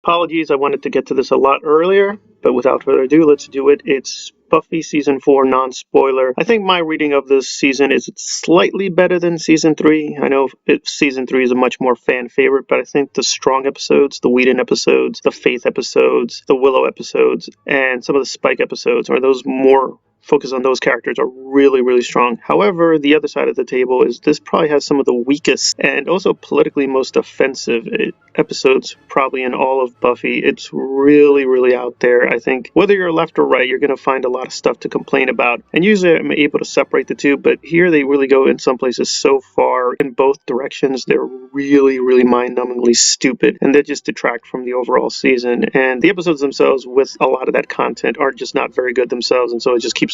Apologies, I wanted to get to this a lot earlier, but without further ado, let's do it. It's Buffy Season 4 non-spoiler. I think my reading of this season is slightly better than Season 3. I know Season 3 is a much more fan favorite, but I think the strong episodes, the Whedon episodes, the Faith episodes, the Willow episodes, and some of the Spike episodes are those more focus on those characters are really, really strong. However, the other side of the table is this probably has some of the weakest and also politically most offensive episodes probably in all of Buffy. It's really, really out there. I think whether you're left or right, you're going to find a lot of stuff to complain about. And usually I'm able to separate the two, but here they really go in some places so far in both directions. They're really, really mind-numbingly stupid, and they just detract from the overall season. And the episodes themselves with a lot of that content are just not very good themselves, and so it just keeps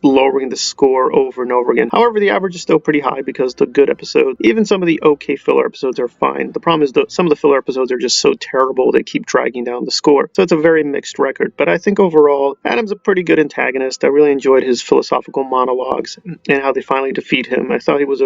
lowering the score over and over again. However, the average is still pretty high because the good episodes, even some of the okay filler episodes are fine. The problem is that some of the filler episodes are just so terrible they keep dragging down the score. So it's a very mixed record. But I think overall, Adam's a pretty good antagonist. I really enjoyed his philosophical monologues and how they finally defeat him. I thought he was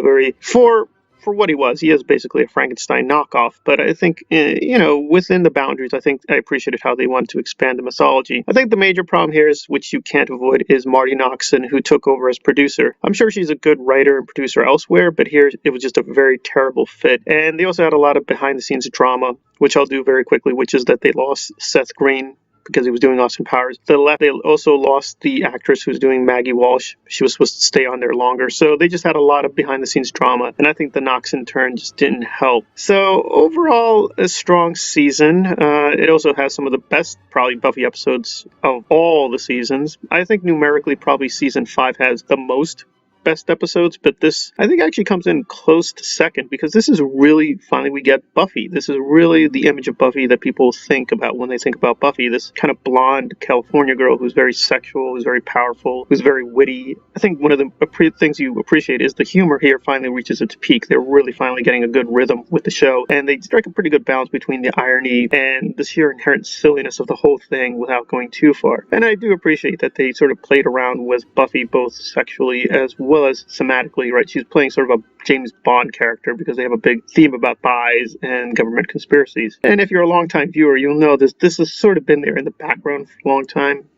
for what he is basically a Frankenstein knockoff, but I think, within the boundaries, I think I appreciated how they wanted to expand the mythology. I think the major problem here is, which you can't avoid, is Marty Noxon, who took over as producer. I'm sure she's a good writer and producer elsewhere, but here it was just a very terrible fit. And they also had a lot of behind-the-scenes drama, which I'll do very quickly, which is that they lost Seth Green because he was doing Austin Powers. They also lost the actress who was doing Maggie Walsh. She was supposed to stay on there longer. So they just had a lot of behind-the-scenes drama, and I think the Noxon turn just didn't help. So overall, a strong season. It also has some of the best, probably, Buffy episodes of all the seasons. I think numerically, probably Season 5 has the most best episodes, but this I think actually comes in close to second, because this is really finally we get Buffy. This is really the image of Buffy that people think about when they think about Buffy, this kind of blonde California girl who's very sexual, who's very powerful, who's very witty. I think one of the things you appreciate is the humor here finally reaches its peak. They're really finally getting a good rhythm with the show, and they strike a pretty good balance between the irony and the sheer inherent silliness of the whole thing without going too far. And I do appreciate that they sort of played around with Buffy both sexually as well as thematically, right? She's playing sort of a James Bond character because they have a big theme about spies and government conspiracies. And if you're a longtime viewer, you'll know this has sort of been there in the background for a long time.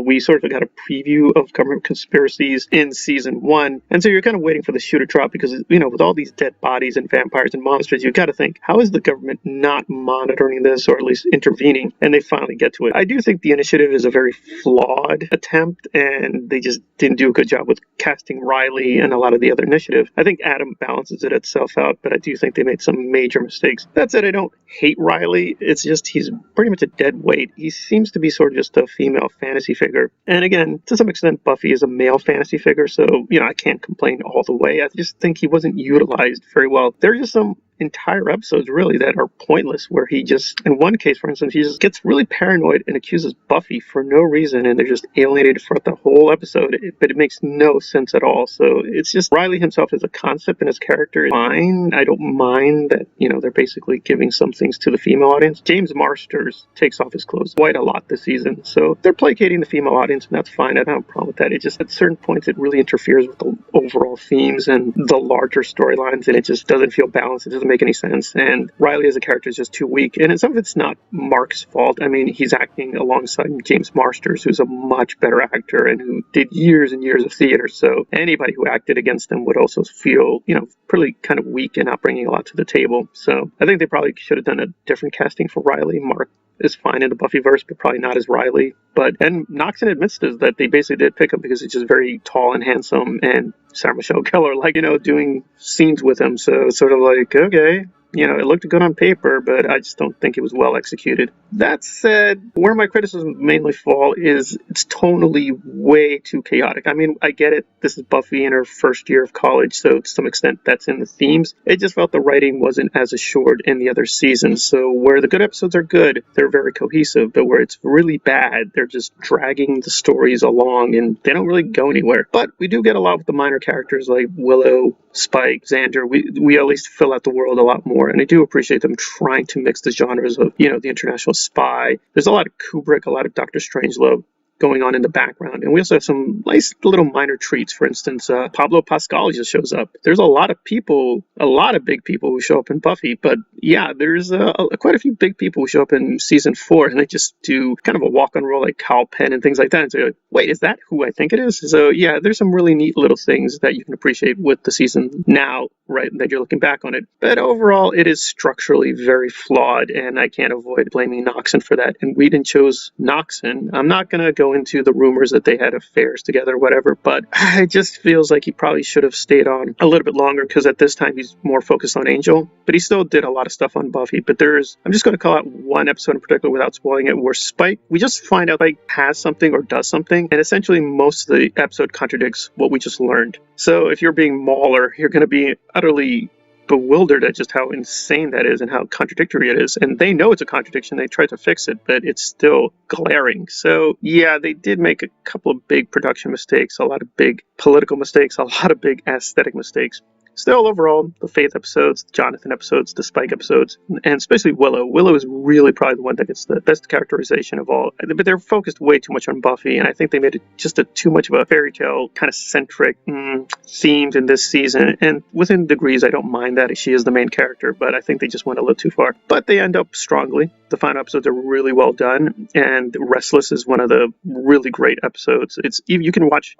We sort of got a preview of government conspiracies in Season 1, and so you're kind of waiting for the shoe to drop because, with all these dead bodies and vampires and monsters, you got to think, how is the government not monitoring this or at least intervening? And they finally get to it. I do think the initiative is a very flawed attempt, and they just didn't do a good job with casting Riley and a lot of the other initiative. I think Adam balances it itself out, but I do think they made some major mistakes. That said, I don't hate Riley. It's just he's pretty much a dead weight. He seems to be sort of just a female fantasy figure. And again, to some extent, Buffy is a male fantasy figure, so, I can't complain all the way. I just think he wasn't utilized very well. There are just some entire episodes really that are pointless, where he just, in one case for instance, he just gets really paranoid and accuses Buffy for no reason, and they're just alienated for the whole episode, but it makes no sense at all. So it's just, Riley himself as a concept and his character is fine. I don't mind that, they're basically giving some things to the female audience. James Marsters takes off his clothes quite a lot this season, so they're placating the female audience, and that's fine. I don't have a problem with that. It just, at certain points, it really interferes with the overall themes and the larger storylines, and it just doesn't feel balanced. It doesn't make any sense, and Riley as a character is just too weak, and some of it's not Mark's fault. I mean, he's acting alongside James Marsters, who's a much better actor and who did years and years of theater, so anybody who acted against him would also feel, pretty kind of weak and not bringing a lot to the table. So I think they probably should have done a different casting for Riley. Mark is fine in the Buffyverse, but probably not as Riley. And Noxon admits this, that they basically did pick him because he's just very tall and handsome, and Sarah Michelle Gellar, doing scenes with him. So it's sort of like, okay, it looked good on paper, but I just don't think it was well executed. That said, where my criticism mainly fall is it's tonally way too chaotic. I mean, I get it. This is Buffy in her first year of college, so to some extent that's in the themes. It just felt the writing wasn't as assured in the other seasons. So where the good episodes are good, they're very cohesive, but where it's really bad, they're just dragging the stories along and they don't really go anywhere. But we do get a lot with the minor characters like Willow, Spike, Xander. We at least fill out the world a lot more, and I do appreciate them trying to mix the genres of, the international spy. There's a lot of Kubrick, a lot of Dr. Strangelove going on in the background. And we also have some nice little minor treats. For instance, Pablo Pascal just shows up. There's a lot of people, a lot of big people who show up in Buffy, but yeah, there's quite a few big people who show up in season 4, and they just do kind of a walk-on role like Kal Penn and things like that. And so you're like, wait, is that who I think it is? So yeah, there's some really neat little things that you can appreciate with the season now, right, that you're looking back on it. But overall, it is structurally very flawed, and I can't avoid blaming Noxon for that. And Whedon chose Noxon. I'm not going to go into the rumors that they had affairs together or whatever, but it just feels like he probably should have stayed on a little bit longer, because at this time he's more focused on Angel, but he still did a lot of stuff on Buffy. But I'm just going to call out one episode in particular without spoiling it, where Spike, we just find out Spike has something or does something, and essentially most of the episode contradicts what we just learned. So if you're being Mauler, you're going to be utterly bewildered at just how insane that is and how contradictory it is. And they know it's a contradiction. They try to fix it, but it's still glaring. So yeah, they did make a couple of big production mistakes, a lot of big political mistakes, a lot of big aesthetic mistakes. Still, overall, the Faith episodes, the Jonathan episodes, the Spike episodes, and especially Willow. Willow is really probably the one that gets the best characterization of all. But they're focused way too much on Buffy, and I think they made it just too much of a fairy tale kind of centric themed in this season. And within degrees, I don't mind that she is the main character, but I think they just went a little too far. But they end up strongly. The final episodes are really well done, and Restless is one of the really great episodes. You can watch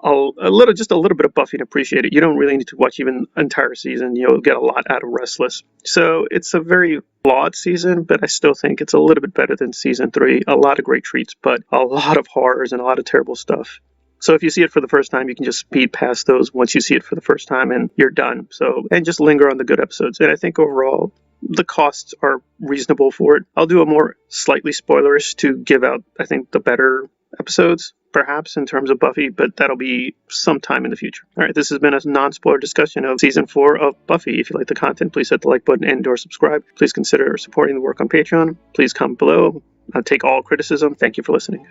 just a little bit of Buffy and appreciate it. You don't really need to watch even entire season. You'll get a lot out of Restless. So it's a very flawed season, but I still think it's a little bit better than season 3. A lot of great treats, but a lot of horrors and a lot of terrible stuff. So if you see it for the first time, you can just speed past those once you see it for the first time and you're done. And just linger on the good episodes. And I think overall, the costs are reasonable for it. I'll do a more slightly spoilerish to give out, I think, the better episodes, perhaps, in terms of Buffy, but that'll be sometime in the future. All right, this has been a non-spoiler discussion of Season 4 of Buffy. If you like the content, please hit the like button and/or subscribe. Please consider supporting the work on Patreon. Please comment below. I'll take all criticism. Thank you for listening.